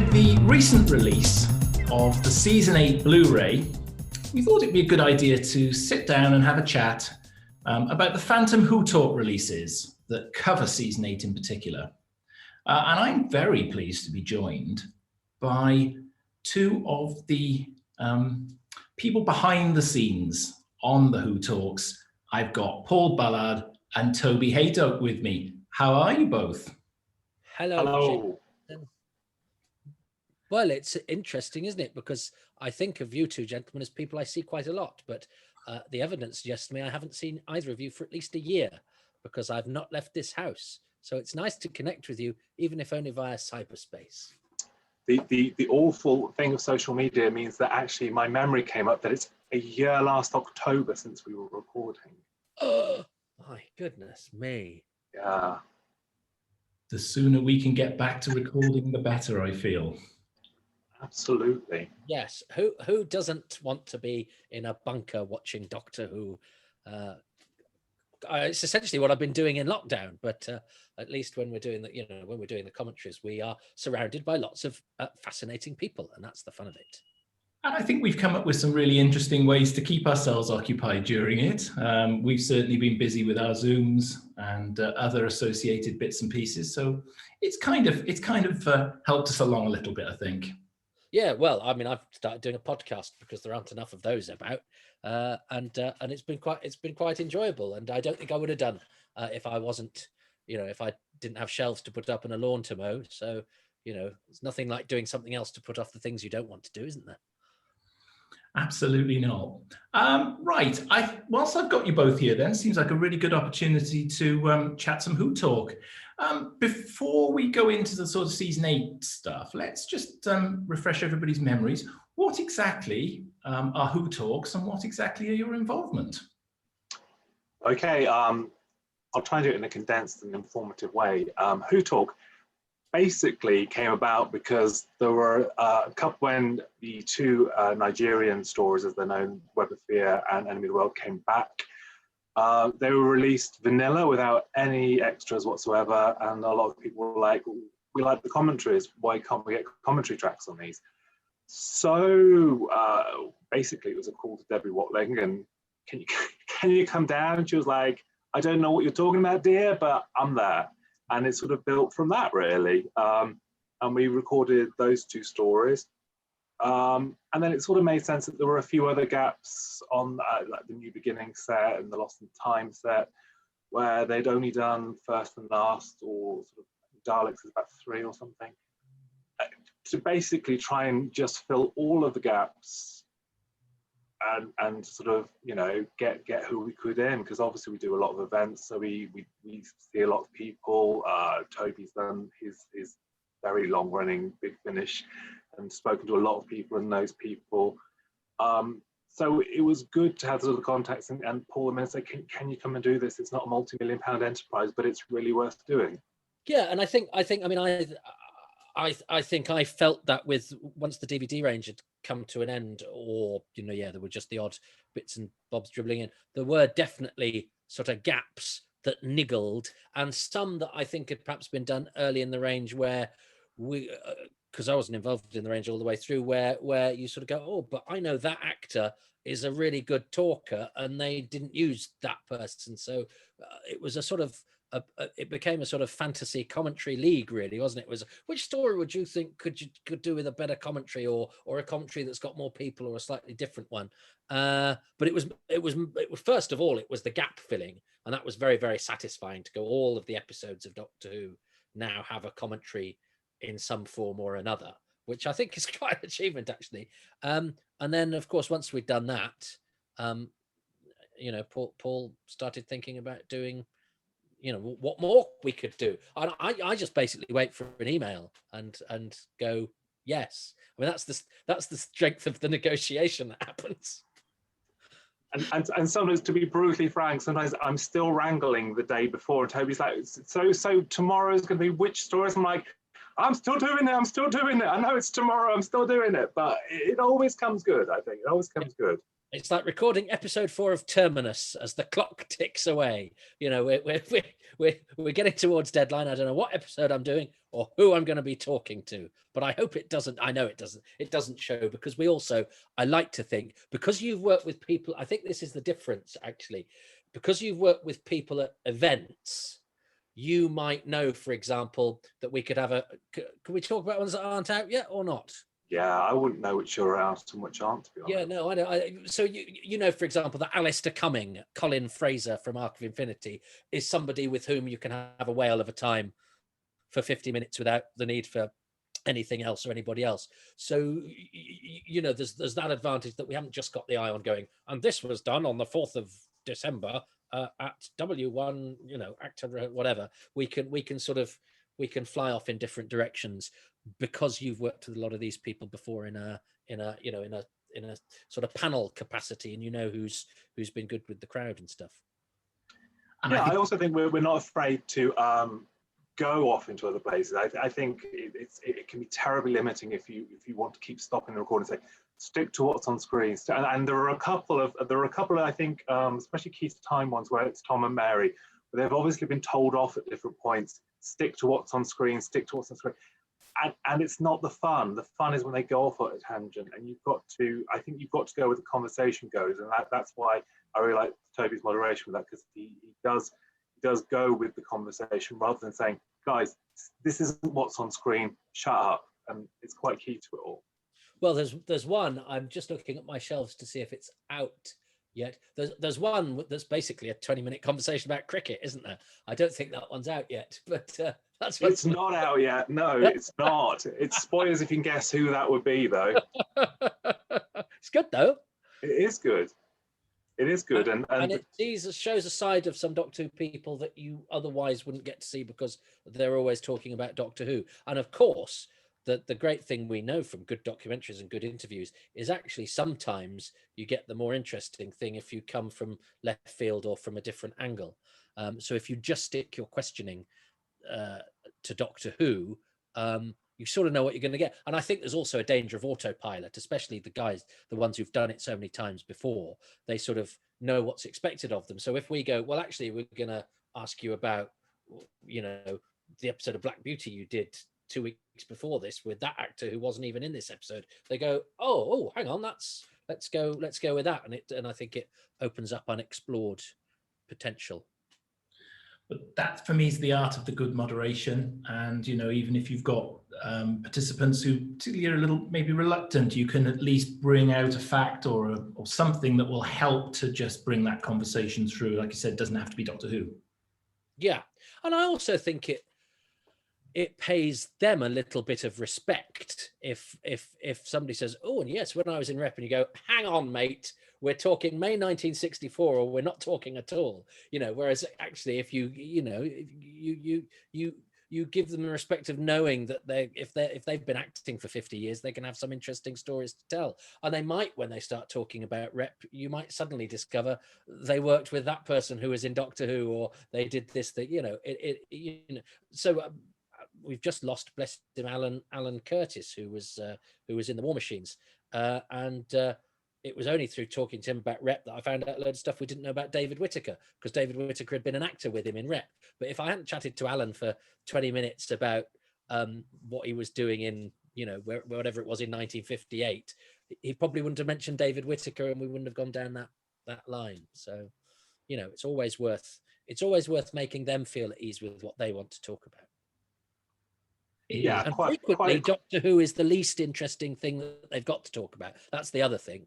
with the recent release of the Season 8 Blu-ray, we thought it'd be a good idea to sit down and have a chat about the Phantom Who Talk releases that cover Season 8 in particular. And I'm very pleased to be joined by two of the people behind the scenes on the Who Talks. I've got Paul Ballard and Toby Hadoke with me. How are you both? Hello. Well, it's interesting, isn't it? Because I think of you two gentlemen as people I see quite a lot, but the evidence suggests to me I haven't seen either of you for at least a year because I've not left this house. So it's nice to connect with you, even if only via cyberspace. The awful thing of social media means that actually my memory came up that it's a year last October since we were recording. Oh, my goodness me. Yeah. The sooner we can get back to recording, the better, I feel. Absolutely. Yes. Who doesn't want to be in a bunker watching Doctor Who? It's essentially what I've been doing in lockdown, but at least when we're doing the commentaries, we are surrounded by lots of fascinating people, and that's the fun of it. And I think we've come up with some really interesting ways to keep ourselves occupied during it. We've certainly been busy with our Zooms and other associated bits and pieces. So it's kind of helped us along a little bit, I think. Yeah, well, I mean, I've started doing a podcast because there aren't enough of those about, and it's been quite enjoyable. And I don't think I would have done if I wasn't, if I didn't have shelves to put up and a lawn to mow. So, it's nothing like doing something else to put off the things you don't want to do, isn't there? Absolutely not. Right. Whilst I've got you both here, then seems like a really good opportunity to chat some Who Talk. Before we go into the sort of Season 8 stuff, let's just refresh everybody's memories. What exactly are Who Talks and what exactly are your involvement? Okay, I'll try and do it in a condensed and informative way. Who Talk basically came about because there were a couple when the two Nigerian stories, as they're known, Web of Fear and Enemy of the World, came back. They were released vanilla without any extras whatsoever, and a lot of people were like, we like the commentaries, why can't we get commentary tracks on these? So basically it was a call to Debbie Watling, and can you come down? And she was like, I don't know what you're talking about, dear, but I'm there. And it sort of built from that, really. And we recorded those two stories. And then it sort of made sense that there were a few other gaps on like the New Beginning set and the Lost in Time set, where they'd only done first and last, or sort of Daleks is about 3 or something, to basically try and just fill all of the gaps and sort of get who we could in, because obviously we do a lot of events, so we see a lot of people. Toby's done his very long running Big Finish and spoken to a lot of people and knows people. So it was good to have sort of the contacts and pull them in and say, can you come and do this? It's not a multi-million-pound enterprise, but it's really worth doing. Yeah, and I think I think I felt that with once the DVD range had come to an end, or there were just the odd bits and bobs dribbling in. There were definitely sort of gaps that niggled, and some that I think had perhaps been done early in the range where we, because I wasn't involved in the range all the way through, where you sort of go, oh, but I know that actor is a really good talker, and they didn't use that person, so it was a sort of. It became a sort of fantasy commentary league, really, wasn't it? It was, which story would you think could do with a better commentary, or a commentary that's got more people, or a slightly different one? But it was first of all, it was the gap filling, and that was very, very satisfying to go. All of the episodes of Doctor Who now have a commentary in some form or another, which I think is quite an achievement, actually. And then, of course, once we'd done that, Paul started thinking about doing. What more we could do. And I just basically wait for an email and go, yes. I mean, that's the strength of the negotiation that happens. And sometimes, to be brutally frank, sometimes I'm still wrangling the day before, and Toby's like, so tomorrow's going to be which stories? I'm like, I'm still doing it. I know it's tomorrow. I'm still doing it. But it always comes good, I think. It always comes good. It's like recording episode 4 of Terminus as the clock ticks away. You know, we're getting towards deadline. I don't know what episode I'm doing or who I'm going to be talking to, but I hope it doesn't. I know it doesn't. It doesn't show, because we also, I like to think, because you've worked with people, I think this is the difference actually, because you've worked with people at events, you might know, for example, that we could have can we talk about ones that aren't out yet or not? Yeah, I wouldn't know which are out and which aren't, to be honest. Yeah, no, I know. So you know, for example, that Alistair Cumming, Colin Fraser from Arc of Infinity, is somebody with whom you can have a whale of a time for 50 minutes without the need for anything else or anybody else. So you know, there's that advantage that we haven't just got the eye on going, and this was done on the 4th of December at W1, you know, actor whatever. We can fly off in different directions, because you've worked with a lot of these people before in a sort of panel capacity, and you know who's been good with the crowd and stuff. And I also think we're not afraid to go off into other places. I think it can be terribly limiting if you want to keep stopping the recording and say, stick to what's on screen. And there are a couple of I think, especially key to time ones, where it's Tom and Mary, where they've obviously been told off at different points, stick to what's on screen, stick to what's on screen. And it's not the fun. The fun is when they go off at a tangent, and I think you've got to go where the conversation goes. And that's why I really like Toby's moderation with that, because he does go with the conversation rather than saying, guys, this isn't what's on screen, shut up. And it's quite key to it all. Well, there's one, I'm just looking at my shelves to see if it's out yet. There's one that's basically a 20-minute conversation about cricket, isn't there? I don't think that one's out yet, but that's it's not out yet. No, it's not. It's spoilers if you can guess who that would be, though. It's good though. It is good. It is good, and it shows a side of some Doctor Who people that you otherwise wouldn't get to see, because they're always talking about Doctor Who. And of course, the great thing we know from good documentaries and good interviews is actually sometimes you get the more interesting thing if you come from left field or from a different angle. So if you just stick your questioning to Doctor Who, you sort of know what you're going to get. And I think there's also a danger of autopilot, especially the ones who've done it so many times before. They sort of know what's expected of them. So if we go, well, actually, we're going to ask you about, you know, the episode of Black Beauty you did 2 weeks before this with that actor who wasn't even in this episode, they go, oh, hang on, let's go with that. And I think it opens up unexplored potential. But that, for me, is the art of the good moderation. And, you know, even if you've got participants who particularly are a little maybe reluctant, you can at least bring out a fact or something that will help to just bring that conversation through. Like you said, it doesn't have to be Doctor Who. Yeah. And I also think it pays them a little bit of respect if somebody says, oh, and yes, when I was in rep, and you go, hang on, mate, we're talking May 1964, or we're not talking at all, you know. Whereas actually, if you give them the respect of knowing that if they've been acting for 50 years, they can have some interesting stories to tell. And they might, when they start talking about rep, you might suddenly discover they worked with that person who was in Doctor Who, or they did this thing, you know. So. We've just lost, bless him, Alan Curtis, who was in the War Machines, and it was only through talking to him about rep that I found out a load of stuff we didn't know about David Whittaker, because David Whittaker had been an actor with him in rep. But if I hadn't chatted to Alan for 20 minutes about what he was doing in, you know, whatever it was in 1958, he probably wouldn't have mentioned David Whittaker, and we wouldn't have gone down that line. So, you know, it's always worth making them feel at ease with what they want to talk about. Yeah, and frequently Doctor Who is the least interesting thing that they've got to talk about. That's the other thing.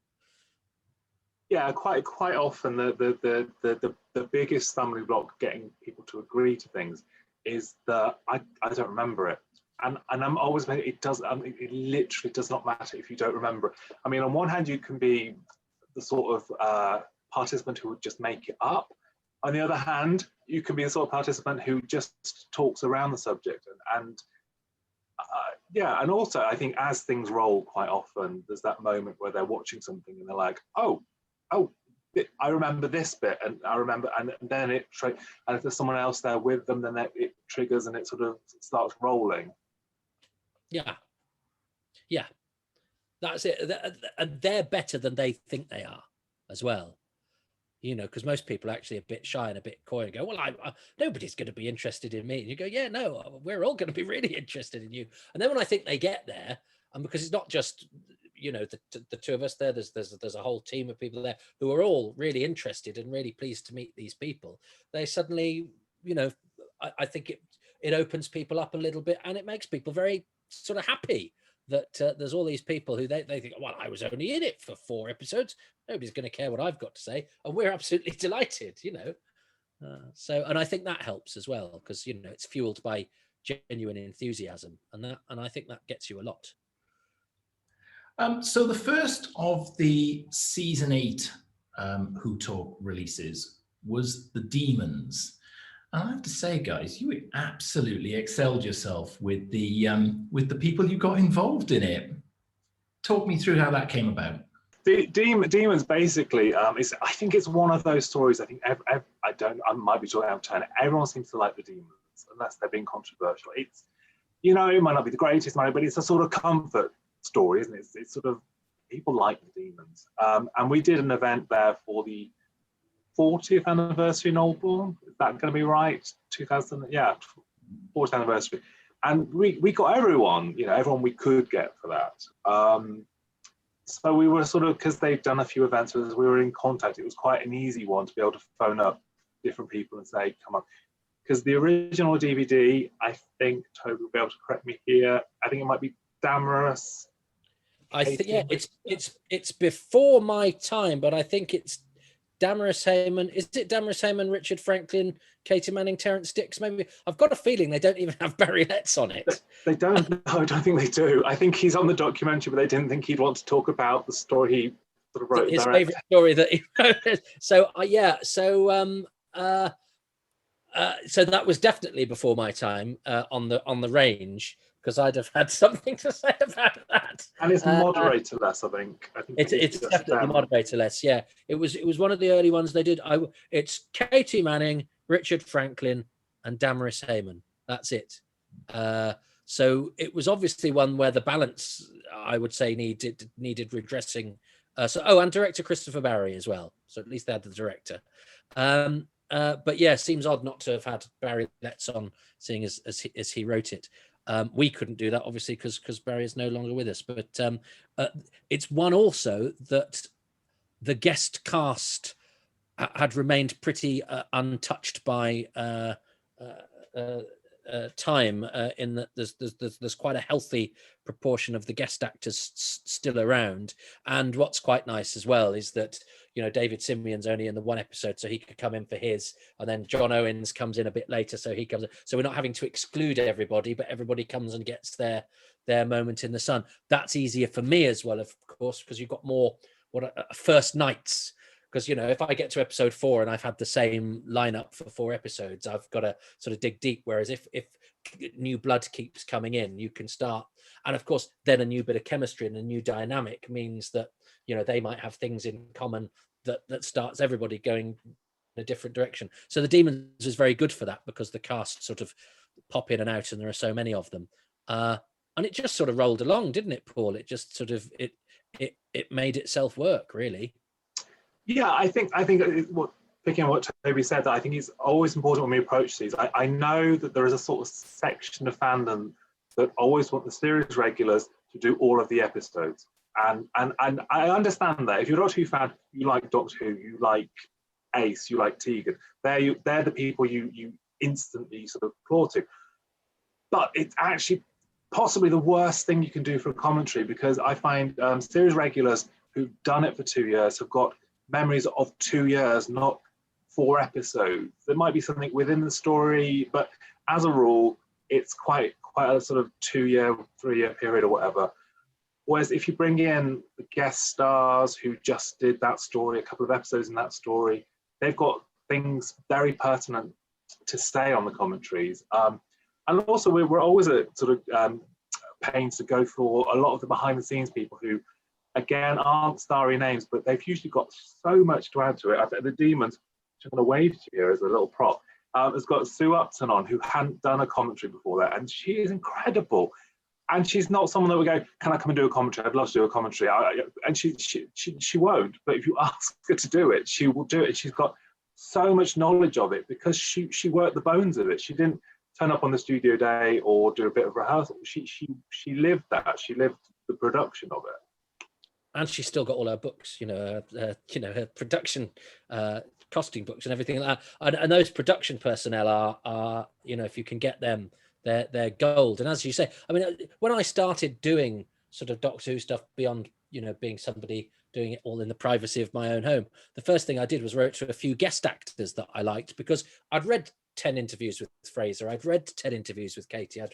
Yeah, quite often the biggest stumbling block getting people to agree to things is that I don't remember it, and I'm always it literally does not matter if you don't remember it. I mean, on one hand, you can be the sort of participant who would just make it up. On the other hand, you can be the sort of participant who just talks around the subject and yeah, and also I think as things roll, quite often there's that moment where they're watching something and they're like, oh, I remember this bit, and I remember, and then and if there's someone else there with them, then it triggers and it sort of starts rolling. Yeah, that's it. And they're better than they think they are. as well. You know, because most people are actually a bit shy and a bit coy and go, well, nobody's going to be interested in me. And you go, yeah, no, we're all going to be really interested in you. And then when I think they get there, and because it's not just, you know, the two of us there, there's a whole team of people there who are all really interested and really pleased to meet these people. They suddenly, you know, I think it opens people up a little bit, and it makes people very sort of happy that there's all these people who they think, well, I was only in it for 4 episodes. Nobody's going to care what I've got to say. And we're absolutely delighted, you know. And I think that helps as well, because, you know, it's fueled by genuine enthusiasm. And I think that gets you a lot. So the first of the season 8 Who Talk releases was The Demons. And I have to say, guys, you absolutely excelled yourself with the people you got involved in it. Talk me through how that came about. The Demons basically, I think it's one of those stories. I think I might be talking out of turn. Everyone seems to like The Demons, unless they're being controversial. It's, you know, it might not be the greatest, but it's a sort of comfort story, isn't it? It's sort of, people like The Demons. And we did an event there for the 40th anniversary in Oldbourne. Is that going to be right? 40th anniversary. And we got everyone we could get for that. So we were sort of, because they've done a few events with us, we were in contact. It was quite an easy one to be able to phone up different people and say, come on. Because the original DVD, I think Toby will be able to correct me here, I think it might be Damaris. I think, yeah, it's before my time, but I think it's Damaris Heyman. Is it Damaris Heyman, Richard Franklin, Katie Manning, Terence Dix? Maybe. I've got a feeling they don't even have Barry Letts on it. They don't. No, I don't think they do. I think he's on the documentary, but they didn't think he'd want to talk about the story he sort of wrote. His favourite story that he wrote. So yeah. So so that was definitely before my time on the range, because I'd have had something to say about that. And it's moderator-less, I think. It's definitely moderator-less, yeah. It was one of the early ones they did. It's Katie Manning, Richard Franklin, and Damaris Heyman. That's it. So it was obviously one where the balance, I would say, needed redressing. And director Christopher Barry as well. So at least they had the director. But yeah, seems odd not to have had Barry Letts on, seeing as he wrote it. We couldn't do that, obviously, because Barry is no longer with us. But it's one also that the guest cast had remained pretty untouched by time, in that there's quite a healthy proportion of the guest actors still around. And what's quite nice as well is that, you know, David Simeon's only in the one episode, so he could come in for his, and then John Owens comes in a bit later, so he comes in. So we're not having to exclude everybody, but everybody comes and gets their moment in the sun. That's easier for me as well, of course, because you've got more first nights. Because, you know, if I get to episode 4 and I've had the same lineup for 4 episodes, I've got to sort of dig deep. Whereas if new blood keeps coming in, you can start. And of course, then a new bit of chemistry and a new dynamic means that, you know, they might have things in common that starts everybody going in a different direction. So The Demons is very good for that, because the cast sort of pop in and out, and there are so many of them. And it just sort of rolled along, didn't it, Paul? It just sort of it made itself work, really. Yeah, I think picking on what Toby said, that I think it's always important when we approach these. I know that there is a sort of section of fandom that always want the series regulars to do all of the episodes, and I understand that. If you're a Doctor Who fan, you like Doctor Who, you like Ace, you like Tegan. They're the people you instantly sort of applaud to. But it's actually possibly the worst thing you can do for a commentary, because I find series regulars who've done it for 2 years have got memories of 2 years, not 4 episodes. There might be something within the story, but as a rule, it's quite a sort of 2-year, 3-year period or whatever. Whereas if you bring in the guest stars who just did that story, a couple of episodes in that story, they've got things very pertinent to say on the commentaries. And also we're always at sort of pains to go for a lot of the behind the scenes people who, again, aren't starry names, but they've usually got so much to add to it. I think The Demons, which I'm going to wave to you as a little prop, has got Sue Upton on, who hadn't done a commentary before that, and she is incredible. And she's not someone that would go, can I come and do a commentary? I'd love to do a commentary. And she won't. But if you ask her to do it, she will do it. She's got so much knowledge of it because she worked the bones of it. She didn't turn up on the studio day or do a bit of rehearsal. She lived that. She lived the production of it. And she's still got all her books, her production costing books and everything like that. And those production personnel are if you can get them, they're gold. And as you say, I mean, when I started doing sort of Doctor Who stuff beyond, being somebody doing it all in the privacy of my own home, the first thing I did was wrote to a few guest actors that I liked, because I'd read 10 interviews with Fraser, I'd read 10 interviews with Katie, and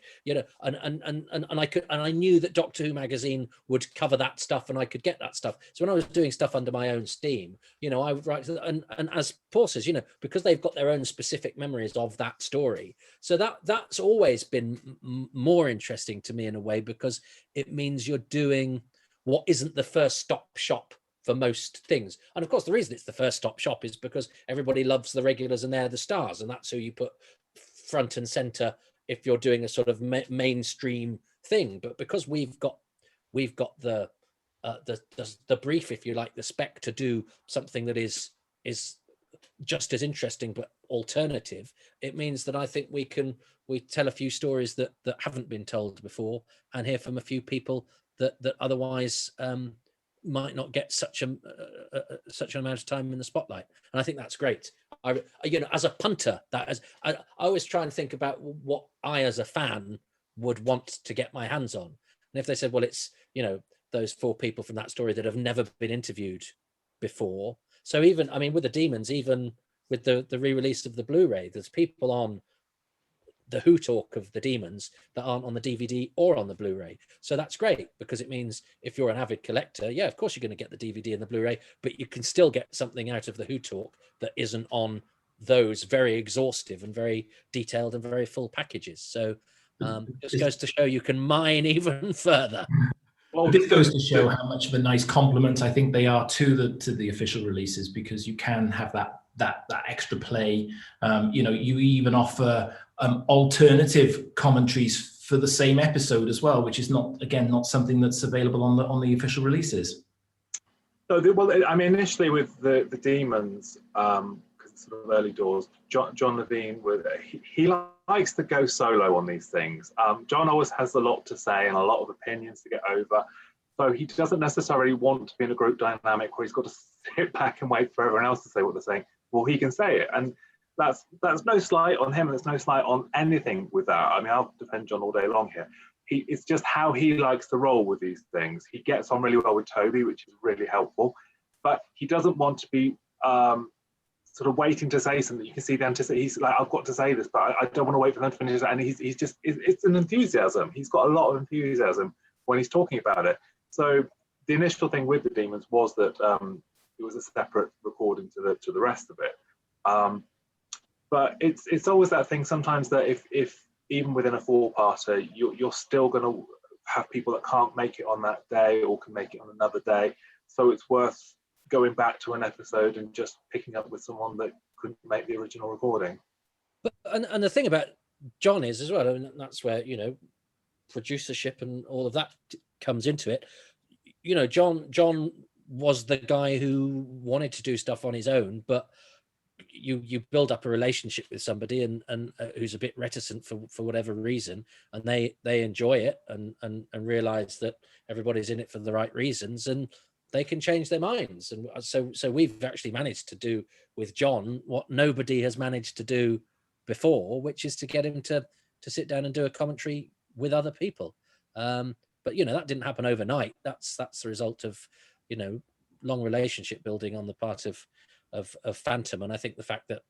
I knew that Doctor Who magazine would cover that stuff and I could get that stuff. So when I was doing stuff under my own steam, I would write, and as Paul says, because they've got their own specific memories of that story. So that's always been more interesting to me in a way, because it means you're doing what isn't the first stop shop for most things. And of course, the reason it's the first stop shop is because everybody loves the regulars and they're the stars, and that's who you put front and center if you're doing a sort of mainstream thing. But because we've got the brief, if you like, the spec to do something that is just as interesting but alternative, it means that I think we tell a few stories that haven't been told before, and hear from a few people that otherwise might not get such an amount of time in the spotlight. And I think that's great. As a punter, I always try and think about what I as a fan would want to get my hands on. And if they said, well, it's those 4 people from that story that have never been interviewed before. So even, I mean, with the Demons, even with the re-release of the Blu-ray, there's people on the Who Talk of the Demons that aren't on the DVD or on the Blu-ray. So that's great, because it means if you're an avid collector, yeah, of course you're going to get the DVD and the Blu-ray, but you can still get something out of the Who Talk that isn't on those very exhaustive and very detailed and very full packages. So just goes to show you can mine even further. Well, this goes to show how much of a nice compliment I think they are to the official releases, because you can have that extra play. You even offer alternative commentaries for the same episode as well, which is not something that's available on the official releases. So, initially with the Demons, because it's sort of early doors, John Levine he likes to go solo on these things. John always has a lot to say and a lot of opinions to get over, so he doesn't necessarily want to be in a group dynamic where he's got to sit back and wait for everyone else to say what they're saying. Well, he can say it, and that's no slight on him, and there's no slight on anything with that. I mean, I'll defend John all day long here. It's just how he likes to roll with these things. He gets on really well with Toby, which is really helpful, but he doesn't want to be sort of waiting to say something. You can see the anticipation. He's like, I've got to say this, but I don't want to wait for them to finish it. And he's just, it's an enthusiasm. He's got a lot of enthusiasm when he's talking about it. So the initial thing with the Demons was that it was a separate recording to the rest of it. But it's always that thing sometimes that if even within a 4-parter, you're still going to have people that can't make it on that day or can make it on another day. So it's worth going back to an episode and just picking up with someone that couldn't make the original recording. But and the thing about John is as well, I mean, that's where producership and all of that comes into it. John was the guy who wanted to do stuff on his own, but you build up a relationship with somebody and who's a bit reticent for whatever reason, and they enjoy it and realize that everybody's in it for the right reasons, and they can change their minds. And so we've actually managed to do with John what nobody has managed to do before, which is to get him to sit down and do a commentary with other people. But that didn't happen overnight. That's the result of long relationship building on the part of Phantom. And I think the fact that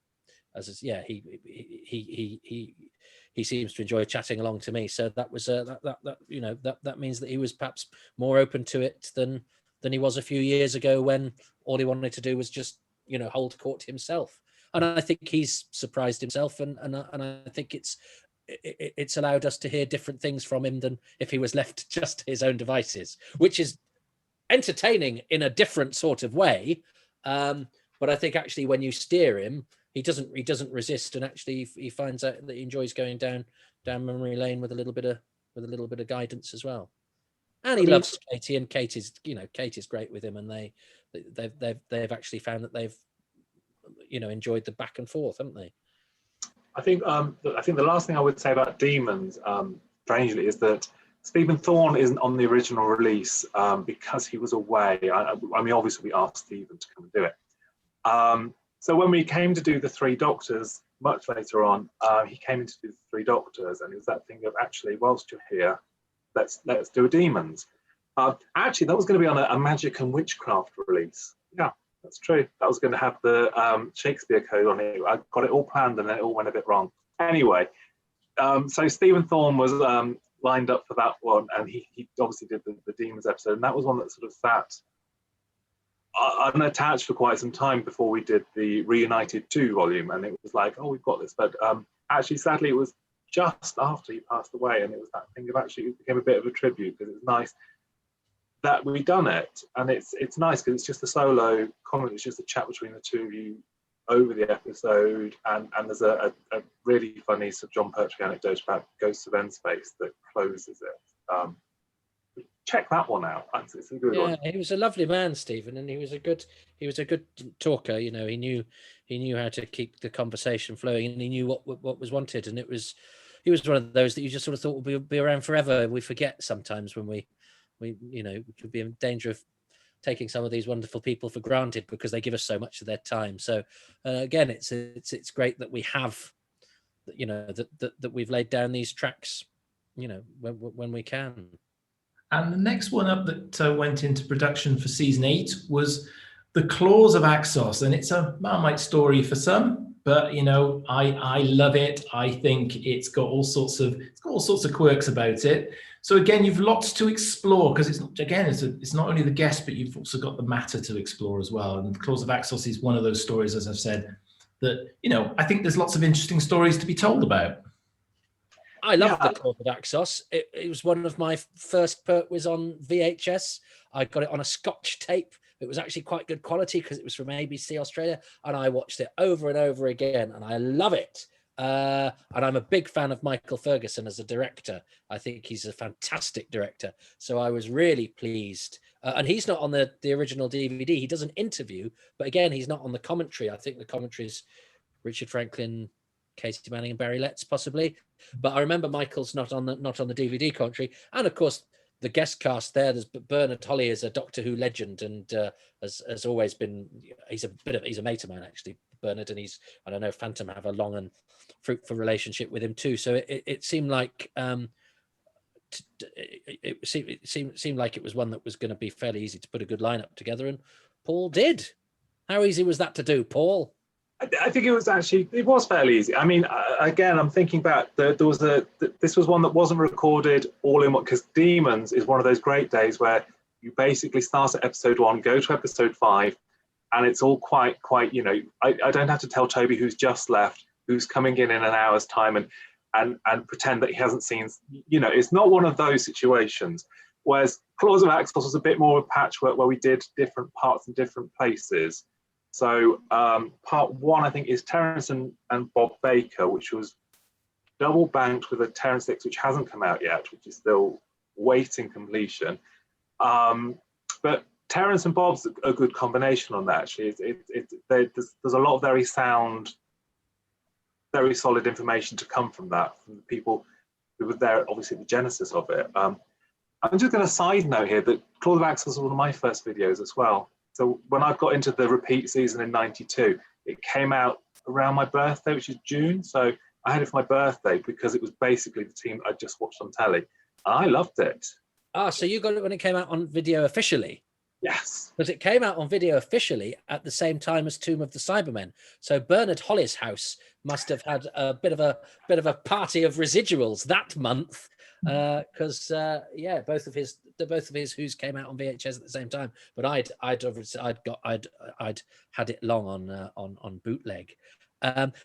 he seems to enjoy chatting along to me, so that was that means that he was perhaps more open to it than he was a few years ago, when all he wanted to do was just hold court himself. And I think he's surprised himself, and I think it's allowed us to hear different things from him than if he was left just to his own devices, which is entertaining in a different sort of way. But I think actually when you steer him, he doesn't resist, and actually he finds out that he enjoys going down memory lane with a little bit with a little bit of guidance as well. And he loves Katie, and Katie's great with him, and they've actually found that they've enjoyed the back and forth, haven't they? I think the last thing I would say about Demons, strangely, is that Stephen Thorne isn't on the original release because he was away. I mean, obviously we asked Stephen to come and do it. So when we came to do the Three Doctors much later on, he came in to do the Three Doctors, and it was that thing of, actually, whilst you're here, let's do a Demons. Actually, that was going to be on a Magic and Witchcraft release. Yeah, that's true. That was going to have the Shakespeare code on it. I got it all planned, and then it all went a bit wrong. Anyway, so Stephen Thorne was lined up for that one, and he obviously did the Demons episode, and that was one that sort of sat unattached for quite some time before we did the Reunited 2 volume, and it was like, oh, we've got this, but actually, sadly, it was just after he passed away, and it was that thing of, actually, it became a bit of a tribute, because it's nice that we've done it, and it's nice because it's just a solo comment. It's just a chat between the two of you over the episode, and there's a really funny Sir John Pertwee anecdote about Ghosts of N-Space that closes it. Check that one out. It's a good one. Yeah, he was a lovely man, Stephen, and he was a good talker. He knew how to keep the conversation flowing, and he knew what was wanted. And he was one of those that you just sort of thought would be around forever. We forget sometimes when we could be in danger of taking some of these wonderful people for granted because they give us so much of their time. So again, it's great that we have, that we've laid down these tracks, when we can. And the next one up that went into production for season 8 was The Claws of Axos, and it's a Marmite story for some, but I love it. I think it's got all sorts of quirks about it. So again, you've lots to explore, because it's not only the guest, but you've also got the matter to explore as well. And The Claws of Axos is one of those stories, as I've said, that I think there's lots of interesting stories to be told about. I love The Claws of Axos. It was one of my first Pertwees on VHS. I got it on a Scotch tape. It was actually quite good quality because it was from ABC Australia, and I watched it over and over again, and I love it. And I'm a big fan of Michael Ferguson as a director. I think he's a fantastic director. So I was really pleased. And he's not on the original DVD. He does an interview, but again, he's not on the commentary. I think the commentary is Richard Franklin, Katie Manning, and Barry Letts possibly. But I remember Michael's not on the DVD commentary. And of course, the guest cast there, there's Bernard Holly is a Doctor Who legend, and has always been, he's a mate of mine actually, Bernard, and I don't know, Phantom have a long and fruitful relationship with him too. So it seemed like it seemed like it was one that was going to be fairly easy to put a good lineup together, and Paul did. How easy was that to do, Paul? I think it was fairly easy. I mean, again, I'm thinking back. This was one that wasn't recorded all in one, because Demons is one of those great days where you basically start at episode 1, go to episode 5, and it's all quite. I don't have to tell Toby, who's just left, who's coming in an hour's time, and pretend that he hasn't seen. It's not one of those situations. Whereas Claws of Axos was a bit more of a patchwork where we did different parts in different places. So part 1, I think, is Terence and Bob Baker, which was double banked with a Terence 6, which hasn't come out yet, which is still waiting completion. But Terence and Bob's a good combination on that, actually. There's a lot of very solid information to come from that, from the people who were there, obviously, the genesis of it. I'm just going to side note here that Claws of Axos was one of my first videos as well. So when I got into the repeat season in '92, it came out around my birthday, which is June. So I had it for my birthday because it was basically the team I just watched on telly. And I loved it. So you got it when it came out on video officially? Yes. Because it came out on video officially at the same time as Tomb of the Cybermen. So Bernard Holly's house must have had a bit of a party of residuals that month. Because both of his Who's came out on VHS at the same time, but I'd had it long on bootleg.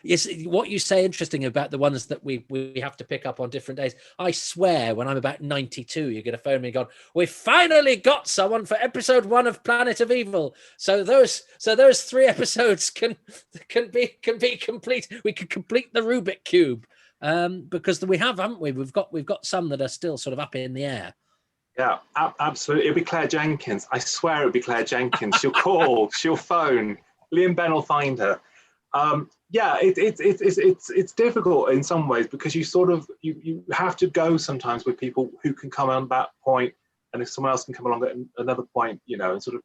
Yes, what you say interesting about the ones that we have to pick up on different days. I swear, when I'm about 92, you're going to phone me and go, "We finally got someone for episode 1 of Planet of Evil." So those 3 episodes can be complete. We can complete the Rubik cube. because we have, haven't we? We've got some that are still sort of up in the air. Yeah, absolutely. It'll be Claire Jenkins. I swear it'll be Claire Jenkins. She'll call, she'll phone. Liam Ben will find her. Yeah, it's difficult in some ways because you sort of you have to go sometimes with people who can come on that point, and if someone else can come along at another point, and sort of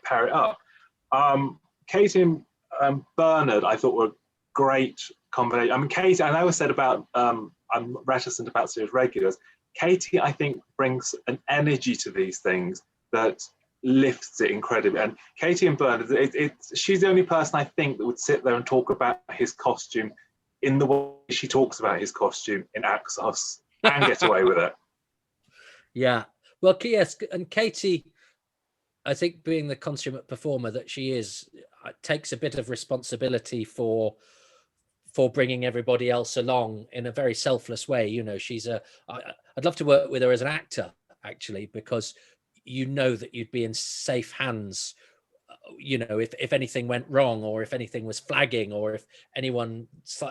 pair it up. Katie and Bernard, I thought were a great combination. I mean, Katie, I always said about I'm reticent about series regulars. Katie, I think, brings an energy to these things that lifts it incredibly. And Katie and Bernard, she's the only person I think that would sit there and talk about his costume in the way she talks about his costume in Axos and get away with it. Yeah. Well, yes, and Katie, I think being the consummate performer that she is, takes a bit of responsibility for bringing everybody else along in a very selfless way. She's I'd love to work with her as an actor, actually, because that you'd be in safe hands, if anything went wrong, or if anything was flagging, or if anyone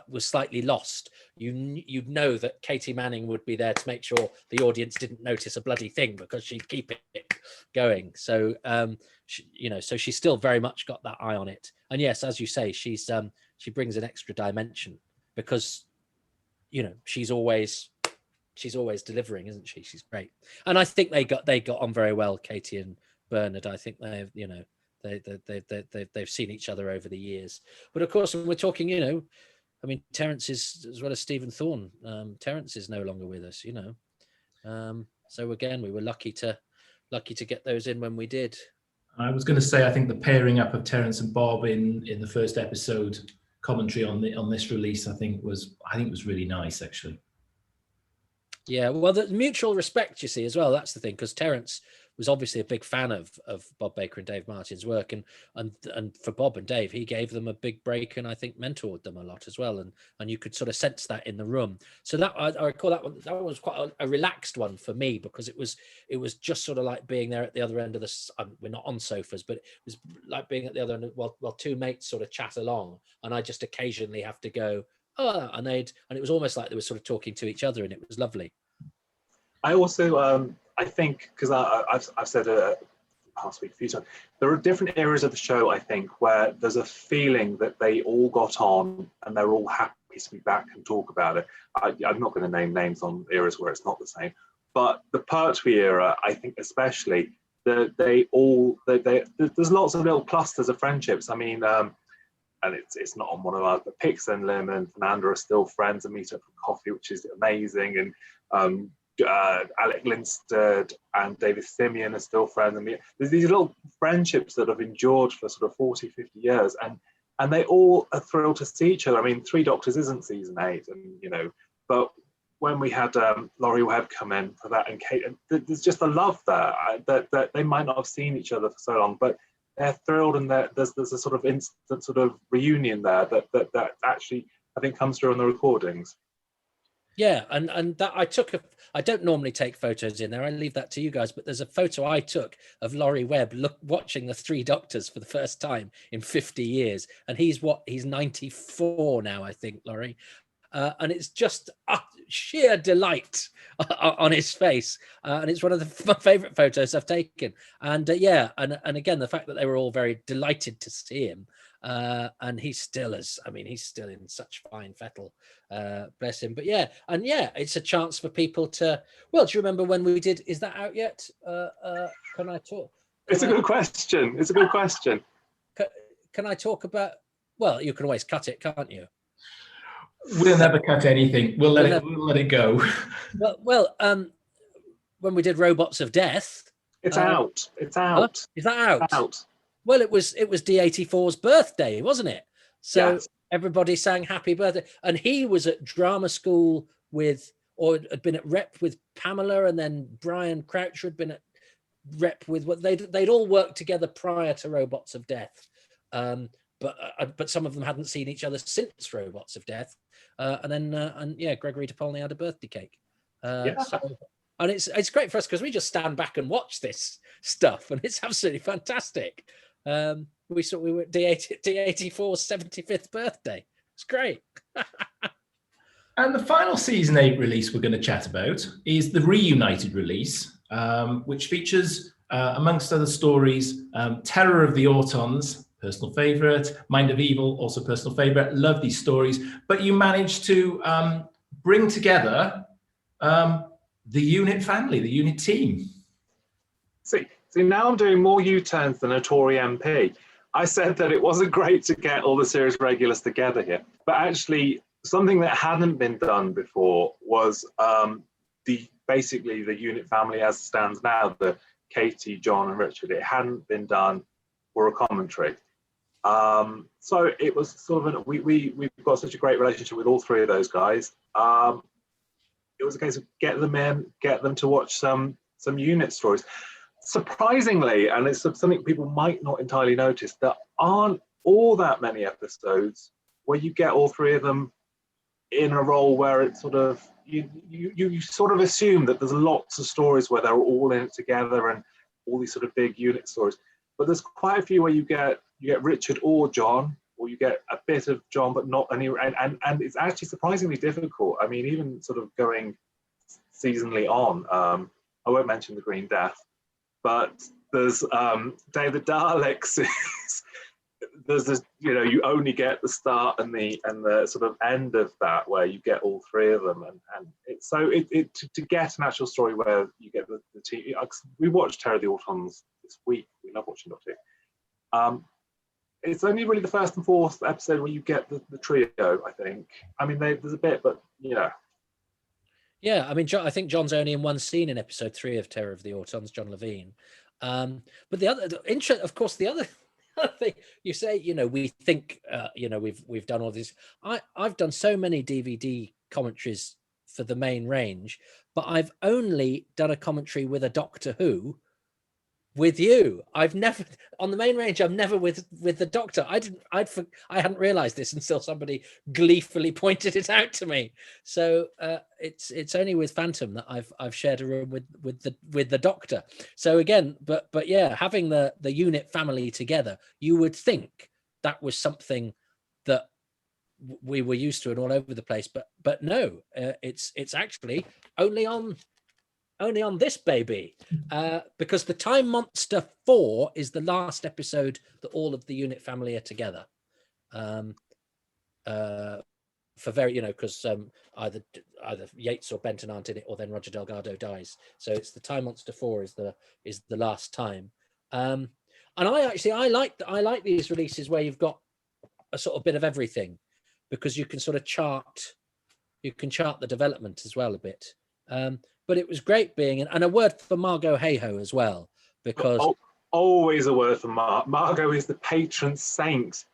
was slightly lost, you'd know that Katie Manning would be there to make sure the audience didn't notice a bloody thing, because she'd keep it going. So, so she's still very much got that eye on it. And yes, as you say, she brings an extra dimension because, she's always delivering, isn't she? She's great. And I think they got on very well, Katie and Bernard. I think they've seen each other over the years. But of course, when we're talking, Terence is, as well as Stephen Thorne, Terence is no longer with us, so again, we were lucky to get those in when we did. I was going to say, I think the pairing up of Terence and Bob in the first episode commentary on this release, I think was really nice, actually. Yeah, well, the mutual respect, you see, as well. That's the thing, because Terence was obviously a big fan of Bob Baker and Dave Martin's work, and for Bob and Dave, he gave them a big break, and I think mentored them a lot as well, and you could sort of sense that in the room. So that I recall that one was quite a relaxed one for me, because it was just sort of like being there at the other end of the. We're not on sofas, but it was like being at the other end while two mates sort of chat along, and I just occasionally have to go, oh, and it was almost like they were sort of talking to each other, and it was lovely. I also, I think, because I've said past week a few times, there are different areas of the show, I think, where there's a feeling that they all got on and they're all happy to be back and talk about it. I'm not going to name names on eras where it's not the same, but the Pertwee era, I think especially, there's lots of little clusters of friendships. I mean, and it's not on one of ours, but Pix and Lim and Fernanda are still friends and meet up for coffee, which is amazing. And Alec Linstead and David Simeon are still friends. And there's these little friendships that have endured for sort of 40, 50 years. And they all are thrilled to see each other. I mean, Three Doctors isn't season 8, and but when we had Laurie Webb come in for that, and Kate, there's just a love there that they might not have seen each other for so long, but they're thrilled, and there's a sort of instant sort of reunion there that actually I think comes through on the recordings. Yeah, and that I don't normally take photos in there. I leave that to you guys. But there's a photo I took of Laurie Webb watching the Three Doctors for the first time in 50 years, and he's 94 now, I think, Laurie. And it's just sheer delight on his face, and it's one of my favourite photos I've taken. And and again, the fact that they were all very delighted to see him, and he's still in such fine fettle, bless him. But it's a chance for people to. Well, do you remember when we did? Is that out yet? Can I talk? It's a good question. It's a good question. Can I talk about? Well, you can always cut it, can't you? We'll never cut anything. We'll let it go. Well, when we did Robots of Death, it's out. It's out. Is that out? It's out. Well, it was D84's birthday, wasn't it? So yes. Everybody sang happy birthday, and he was at drama school had been at rep with Pamela, and then Brian Croucher had been at rep with they'd all worked together prior to Robots of Death. But some of them hadn't seen each other since Robots of Death, Gregory DePaulney had a birthday cake. And it's great for us because we just stand back and watch this stuff, and it's absolutely fantastic. We were at D84's 75th birthday. It's great. And the final season 8 release we're going to chat about is the reunited release, which features, amongst other stories, Terror of the Autons, personal favourite, Mind of Evil, also personal favourite. Love these stories. But you managed to bring together the unit family, the unit team. See, now I'm doing more U-turns than a Tory MP. I said that it wasn't great to get all the series regulars together here, but actually something that hadn't been done before was basically the unit family as it stands now, the Katie, John and Richard. It hadn't been done for a commentary. So it was sort of, we've got such a great relationship with all three of those guys. It was a case of get them in, get them to watch some unit stories. Surprisingly, and it's something people might not entirely notice, there aren't all that many episodes where you get all three of them in a role where it's sort of, you sort of assume that there's lots of stories where they're all in it together and all these sort of big unit stories. But there's quite a few where you get Richard or John, or you get a bit of John, but not any, and it's actually surprisingly difficult. I mean, even sort of going seasonally on, I won't mention the Green Death, but there's Day of the Daleks. There's this, you only get the start and the sort of end of that where you get all three of them, and it's so to get an actual story where you get the team. We watched Terror of the Autons this week. We love watching Doctor. It's only really the first and fourth episode where you get the trio, I think. I mean, there's a bit, but yeah. Yeah, I mean, I think John's only in one scene in episode 3 of Terror of the Autons, John Levine. But the other of course, the other thing you say, we think, we've done all this. I've done so many DVD commentaries for the main range, but I've only done a commentary with a Doctor Who with you. I've never on the main range. I'm never with the Doctor. I hadn't realized this until somebody gleefully pointed it out to me. So it's only with Phantom that I've shared a room with the Doctor. So again, but yeah, having the unit family together, you would think that was something that we were used to and all over the place. But no, it's actually only on this baby, because the Time Monster 4 is the last episode that all of the unit family are together. For very, because either Yates or Benton aren't in it, or then Roger Delgado dies. So it's the Time Monster 4 is the last time. And I like these releases where you've got a sort of bit of everything, because you can sort of chart the development as well a bit. But it was great being and a word for Margot Hayhoe as well, because always a word for Margot is the patron saint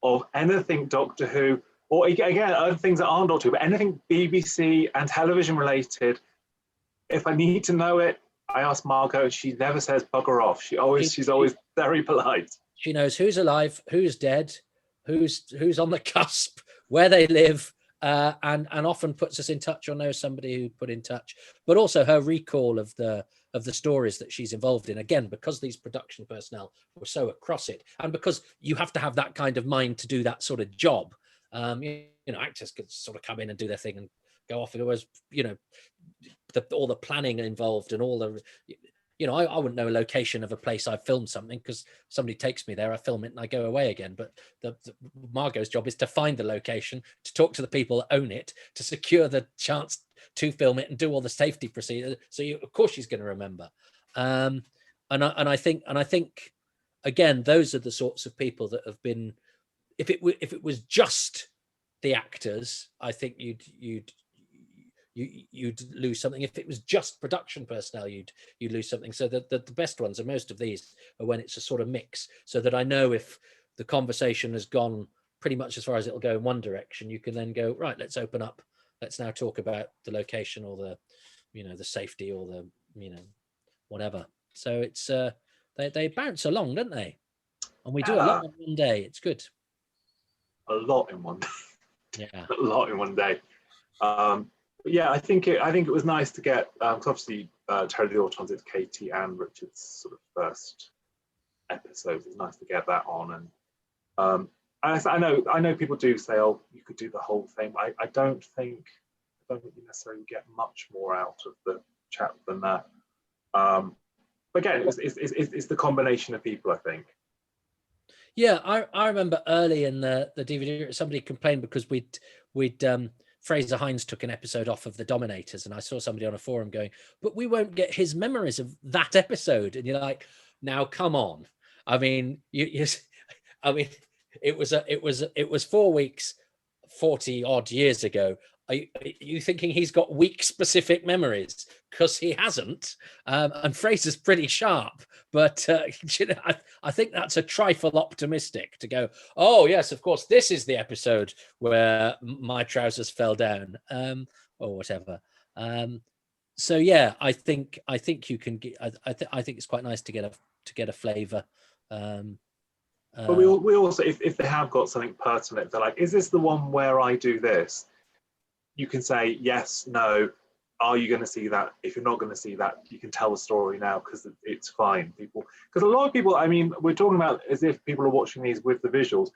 of anything Doctor Who, or again other things that aren't Doctor Who, but anything BBC and television related. If I need to know it, I ask Margot. She never says bugger off. She's always very polite. She knows who's alive, who's dead, who's on the cusp, where they live. And often puts us in touch, or knows somebody who put in touch, but also her recall of the stories that she's involved in, again, because these production personnel were so across it, and because you have to have that kind of mind to do that sort of job. Actors could sort of come in and do their thing and go off. It was, all the planning involved and all the, I wouldn't know a location of a place I've filmed something, because somebody takes me there, I film it and I go away again. But the Margot's job is to find the location, to talk to the people that own it, to secure the chance to film it and do all the safety procedures. So of course she's going to remember. And I think again, those are the sorts of people that have been. If it was just the actors, I think you'd lose something. If it was just production personnel, you'd lose something. So the best ones, and most of these, are when it's a sort of mix, so that I know if the conversation has gone pretty much as far as it'll go in one direction, you can then go, right, let's open up, let's now talk about the location, or the the safety, or the whatever. So it's they bounce along, don't they? And we do a lot in one day. It's good. A lot in one day. Yeah. A lot in one day. Yeah, I think it was nice to get, because obviously Terror of the Autons, it's Katie and Richard's sort of first episode. It's nice to get that on, and I know people do say, oh, you could do the whole thing. I don't think don't think you necessarily get much more out of the chat than that. Again, it's the combination of people, I think. Yeah, I remember early in the DVD, somebody complained because we'd Fraser Hines took an episode off of The Dominators, and I saw somebody on a forum going, but we won't get his memories of that episode. And you're like, now come on. I mean, I mean, it was 4 weeks, 40 odd years ago. Are you thinking he's got week specific memories? Because he hasn't. And Fraser's pretty sharp, but I think that's a trifle optimistic to go, oh yes, of course, this is the episode where my trousers fell down, or whatever. So yeah, I think you can get. I think it's quite nice to get a flavour. But we also, if they have got something pertinent, they're like, is this the one where I do this? You can say yes, no. Are you going to see that? If you're not going to see that, you can tell the story now because it's fine. Because a lot of people, I mean, we're talking about as if people are watching these with the visuals.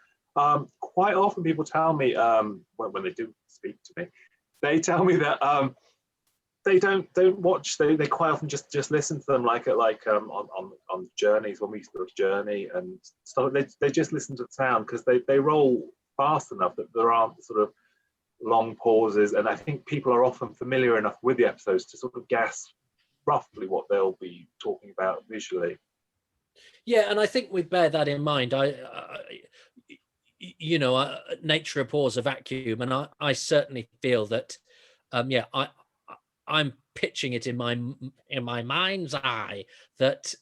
Quite often people tell me, when they do speak to me, they tell me that they don't watch. They quite often just listen to them like on journeys when we used to go to Journey and stuff. They just listen to the sound because they roll fast enough that there aren't sort of long pauses, and I think people are often familiar enough with the episodes to sort of guess roughly what they'll be talking about visually. Yeah, and I think we bear that in mind. Nature abhors a vacuum, and I certainly feel that. I'm pitching it in my mind's eye that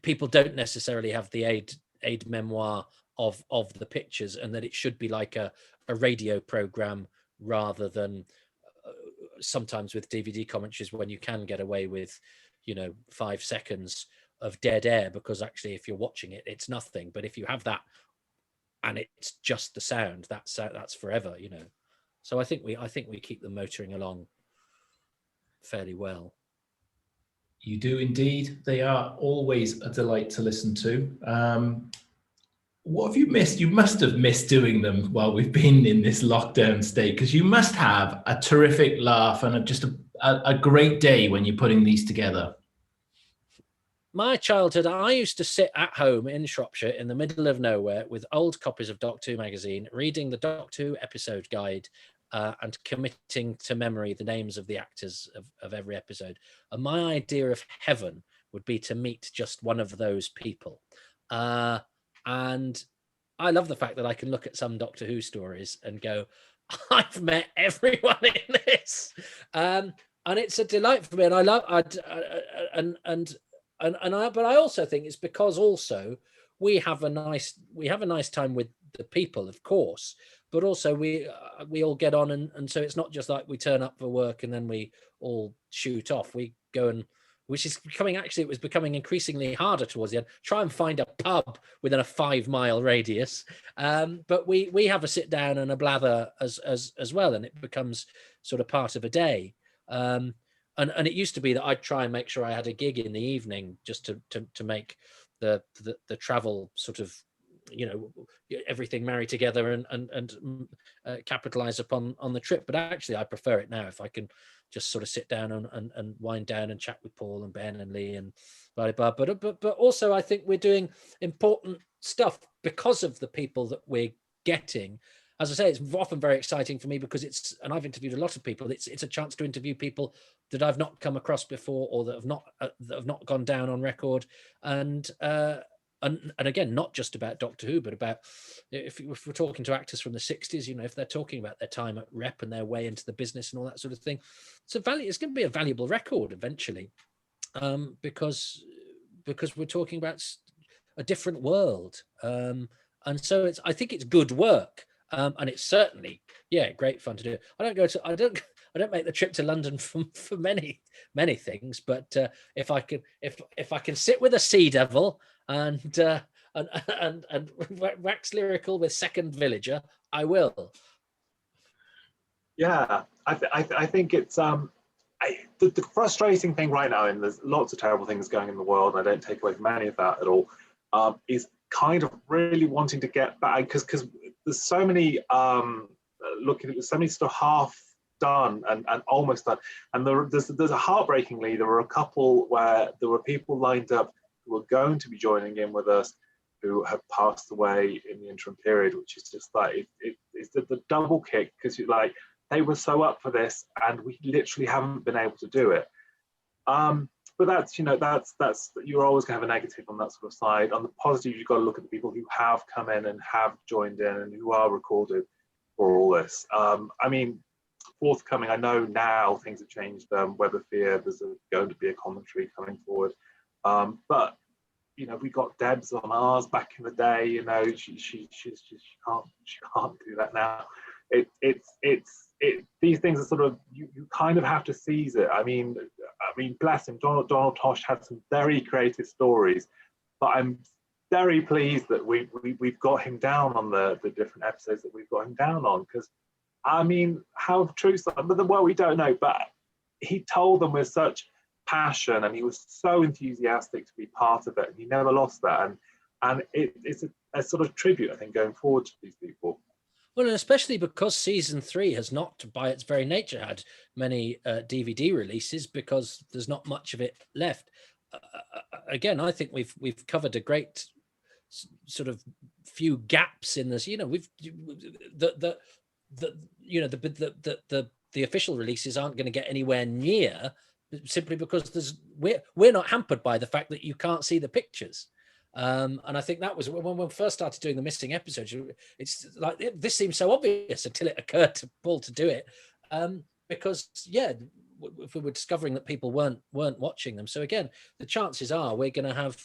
people don't necessarily have the aid memoir of the pictures, and that it should be like a radio program rather than sometimes with DVD commentaries when you can get away with 5 seconds of dead air, because actually if you're watching it, it's nothing. But if you have that and it's just the sound, that's forever, So I think we keep them motoring along fairly well. You do indeed. They are always a delight to listen to. What have you missed? You must have missed doing them while we've been in this lockdown state, because you must have a terrific laugh and just a great day when you're putting these together. My childhood, I used to sit at home in Shropshire in the middle of nowhere with old copies of Doctor Who magazine, reading the Doctor Who episode guide and committing to memory the names of the actors of every episode. And my idea of heaven would be to meet just one of those people. And I love the fact that I can look at some Doctor Who stories and go, I've met everyone in this. And it's a delight for me. And I love, but I also think it's because also we have a nice time with the people, of course, but also we all get on, and so it's not just like we turn up for work and then we all shoot off. We go and, which is it was becoming increasingly harder towards the end, try and find a pub within a 5-mile radius. But we have a sit down and a blather as well, and it becomes sort of part of a day. And it used to be that I'd try and make sure I had a gig in the evening just to make the travel sort of, everything marry together and capitalize upon the trip. But actually I prefer it now if I can just sort of sit down and wind down and chat with Paul and Ben and Lee and blah, blah, blah. But also I think we're doing important stuff because of the people that we're getting. As I say, it's often very exciting for me because and I've interviewed a lot of people. It's a chance to interview people that I've not come across before, or that have not gone down on record. And again, not just about Doctor Who, but about if we're talking to actors from the 60s, if they're talking about their time at Rep and their way into the business and all that sort of thing. It's going to be a valuable record eventually, because we're talking about a different world. And so I think it's good work. And it's certainly, great fun to do. I don't make the trip to London for many things, but if I can sit with a sea devil and wax lyrical with Second Villager, I will. Yeah, I think it's the frustrating thing right now, and there's lots of terrible things going in the world, and I don't take away from any of that at all, is kind of really wanting to get back, because there's so many so many sort of done and almost done. And there's a heartbreakingly, there were a couple where there were people lined up who were going to be joining in with us who have passed away in the interim period, which is just like, it's the double kick, because you're like, they were so up for this and we literally haven't been able to do it. But that's, you're always going to have a negative on that sort of side. On the positive, you've got to look at the people who have come in and have joined in and who are recorded for all this. I mean, forthcoming, I know now things have changed. Weatherfear, there's going to be a commentary coming forward. But, we got Debs on ours back in the day, she can't do that now. These things are sort of, you kind of have to seize it. I mean, bless him, Donald Tosh had some very creative stories, but I'm very pleased that we've got him down on the different episodes that we've got him down on, because I mean, how true, well, we don't know, but he told them with such passion and he was so enthusiastic to be part of it, and he never lost that, and it's a sort of tribute, I think, going forward to these people. Well, and especially because season 3 has not, by its very nature, had many DVD releases, because there's not much of it left. Again, I think we've covered a great sort of few gaps in this. We've the official releases aren't going to get anywhere near, simply because we're not hampered by the fact that you can't see the pictures. And I think that was when we first started doing the missing episodes. It's like, this seemed so obvious until it occurred to Paul to do it, because if we were discovering that people weren't watching them. So again, the chances are we're going to have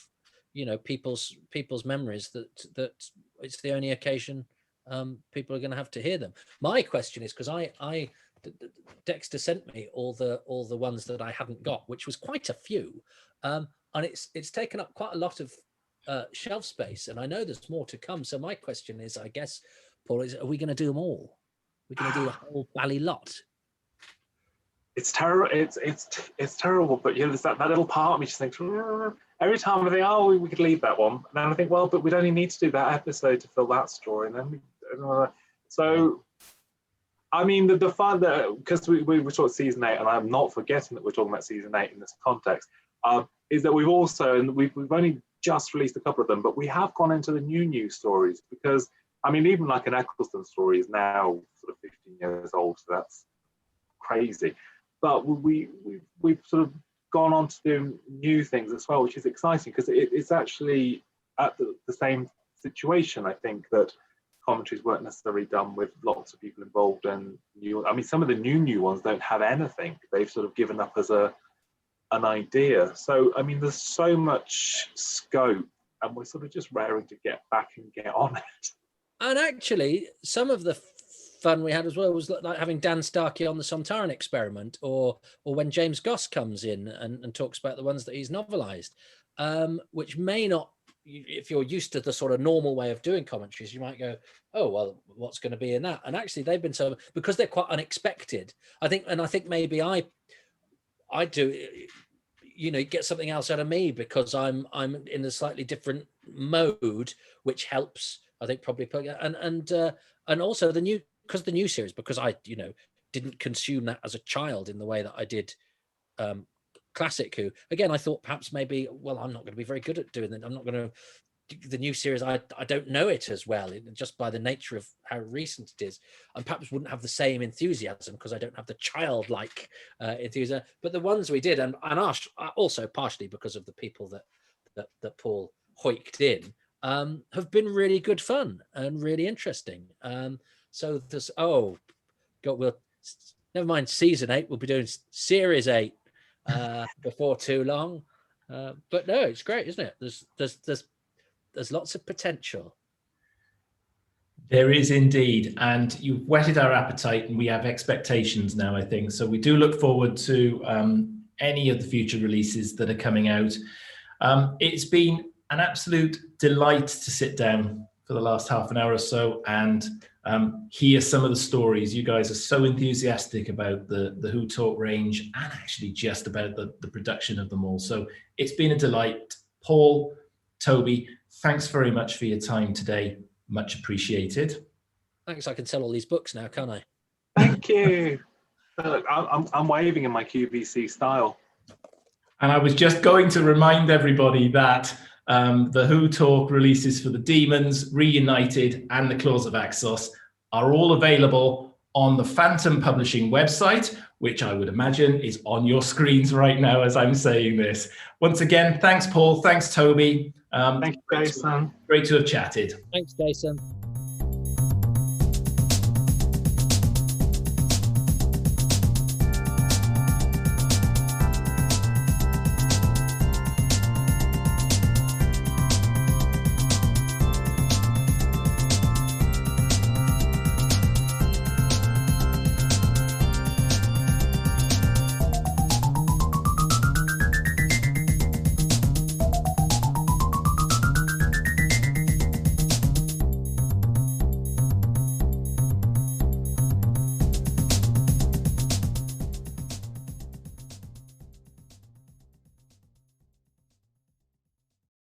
people's memories that it's the only occasion people are going to have to hear them. My question is, because I Dexter sent me all the ones that I hadn't got, which was quite a few, and it's taken up quite a lot of shelf space, and I know there's more to come. So my question is, I guess, Paul, are we going to do them all? We're going to do the whole bally lot? It's terrible. It's terrible. But there's that little part of me just thinks, every time I think, we could leave that one, and then I think, well, but we'd only need to do that episode to fill that story, and then so. I mean, the fun that, because we were talking season 8, and I'm not forgetting that we're talking about season 8 in this context, is that we've also, and we've only just released a couple of them, but we have gone into the new stories, because I mean, even like an Eccleston story is now sort of 15 years old, so that's crazy. But we've sort of gone on to do new things as well, which is exciting, because it's actually at the same situation, I think, that commentaries weren't necessarily done with lots of people involved, and some of the new ones don't have anything. They've sort of given up as an idea. So I mean, there's so much scope, and we're sort of just raring to get back and get on it. And actually, some of the fun we had as well was like having Dan Starkey on the Sontaran Experiment, or when James Goss comes in and talks about the ones that he's novelized, which may not, if you're used to the sort of normal way of doing commentaries, you might go, oh, well, what's going to be in that? And actually they've been so, because they're quite unexpected, I think maybe I do, get something else out of me, because I'm in a slightly different mode, which helps, I think, probably. And also because the new series, because I, didn't consume that as a child in the way that I did Classic Who. Again, I thought perhaps maybe, well, I'm not going to be very good at doing that. I'm not going to, the new series, I don't know it as well, just by the nature of how recent it is, and perhaps wouldn't have the same enthusiasm because I don't have the childlike enthusiasm. But the ones we did, and also partially because of the people that Paul hoiked in, have been really good fun and really interesting. So there's, never mind season 8, we'll be doing series 8 before too long. But no, it's great, isn't it? There's lots of potential. There is indeed, and you've whetted our appetite, and we have expectations now, I think. So we do look forward to any of the future releases that are coming out. It's been an absolute delight to sit down for the last half an hour or so and hear some of the stories. You guys are so enthusiastic about the Who Talk range, and actually just about the production of them all. So it's been a delight. Paul, Toby, thanks very much for your time today. Much appreciated. Thanks. I can sell all these books now, can't I? Thank you. Look, I'm waving in my QVC style. And I was just going to remind everybody that the Who Talk releases for the Demons, Reunited, and the Claws of Axos are all available on the Phantom Publishing website, which I would imagine is on your screens right now as I'm saying this. Once again, thanks, Paul. Thanks, Toby. Thank you, Jason. Great to have chatted. Thanks, Jason.